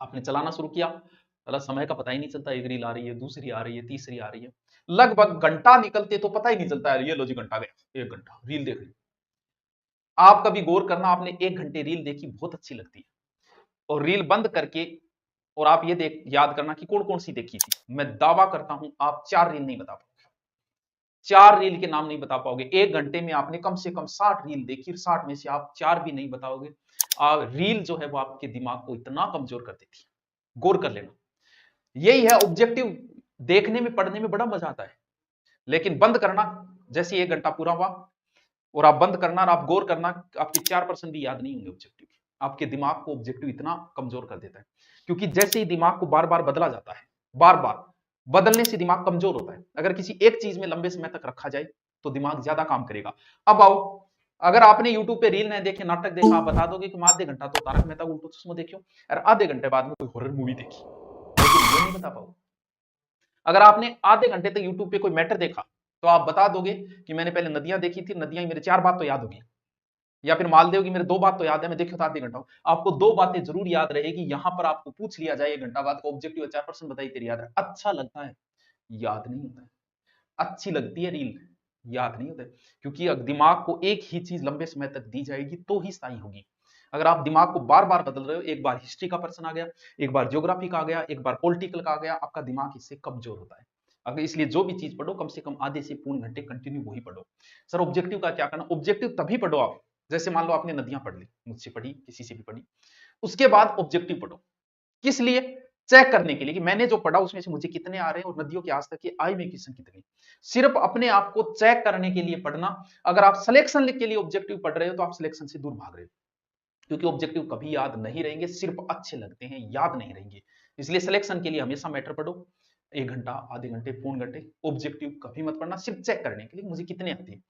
आपने चलाना शुरू किया, साला समय का पता ही नहीं चलता, एक रील आ रही है, दूसरी आ रही है, तीसरी आ रही है, लगभग घंटा निकलते तो पता ही नहीं चलता है, ये लो जी घंटा गया, 1 घंटा रील देख रही। आप कभी गौर करना, आपने 1 घंटे रील देखी, बहुत अच्छी लगती है, और रील बंद करके और आप ये देख याद करना कि कौन-कौन सी देखी थी। मैं दावा करता हूं आप 4 रील नहीं बता पाओगे। 4 रील के नाम नहीं बता पाओगे। 1 घंटे में आपने कम से कम 60 रील देखी, 60 में से आप 4 भी नहीं बताओगे। रील जो है वो आपके दिमाग को इतना कमजोर कर देती है। गौर कर लेना। यही है ऑब्जेक्टिव। देखने में, पढ़ने में बड़ा मजा आता है, लेकिन बंद करना, जैसे 1 घंटा पूरा हुआ और आप बंद करना और आप गौर करना, आपके 4% भी याद नहीं होंगे ऑब्जेक्टिव। आपके दिमाग को ऑब्जेक्टिव इतना कमजोर कर देता है, क्योंकि जैसे ही दिमाग को बार-बार बदला जाता है, बार-बार बदलने से दिमाग कमजोर होता है। अगर किसी एक चीज में लंबे समय तक रखा जाए, तो दिमाग ज्यादा काम करेगा। अब आओ, अगर आपने यूट्यूब पे रील नहीं देखे, नाटक देखा, आप बता दोगे कि मैं आधे घंटा तो तारक मेहता का उल्टा चश्मा देखियो, और आधे घंटे बाद में कोई हॉरर मूवी देखी, लेकिन ये नहीं बता पाओगे। अगर आपने आधे घंटे तक यूट्यूब पे कोई मैटर देखा, तो आप बता दोगे कि मैंने पहले नदियां देखी थी, नदियां मेरे 4 बात तो याद होगी, या फिर मालदेव की मेरे 2 बात तो याद है, मैं देखा था आधे घंटा। आपको 2 बातें जरूर याद रहेगी। यहां पर आपको पूछ लिया जाए 1 घंटा बाद को ऑब्जेक्टिव 4% बताइए तेरी याद है, अच्छा लगता है, याद नहीं होता है। अच्छी लगती है रील, याद नहीं होता है, क्योंकि दिमाग को एक ही चीज लंबे समय तक दी जाएगी तो ही स्थायी होगी। अगर आप दिमाग को बार बार बदल रहे हो, एक बार हिस्ट्री का पर्सन आ गया, एक बार ज्योग्राफी का आ गया, एक बार पॉलिटिकल का आ गया, आपका दिमाग इससे कमजोर होता है। अगर इसलिए जो भी चीज पढ़ो, कम से कम आधे से पौन घंटे कंटिन्यू वही पढ़ो। सर ऑब्जेक्टिव का क्या करना? ऑब्जेक्टिव तभी पढ़ो आप, जैसे मान लो आपने नदियां पढ़ ली, मुझसे पढ़ी, किसी से भी पढ़ी, उसके बाद ऑब्जेक्टिव पढ़ो। किस लिए? चेक करने के लिए कि मैंने जो पढ़ा उसमें से मुझे कितने आ रहे हैं, और नदियों के आज तक के आई में क्वेश्चन कितने। सिर्फ अपने आप को चेक करने के लिए पढ़ना। अगर आप सिलेक्शन के लिए ऑब्जेक्टिव पढ़ रहे हो, तो आप सिलेक्शन से दूर भाग रहे हो, क्योंकि ऑब्जेक्टिव कभी याद नहीं रहेंगे, सिर्फ अच्छे लगते हैं, याद नहीं रहेंगे। इसलिए सिलेक्शन के लिए हमेशा मैटर पढ़ो। 1 घंटा, आधे घंटे, पौन घंटे, ऑब्जेक्टिव कभी मत पढ़ना, सिर्फ चेक करने के लिए मुझे कितने आते हैं।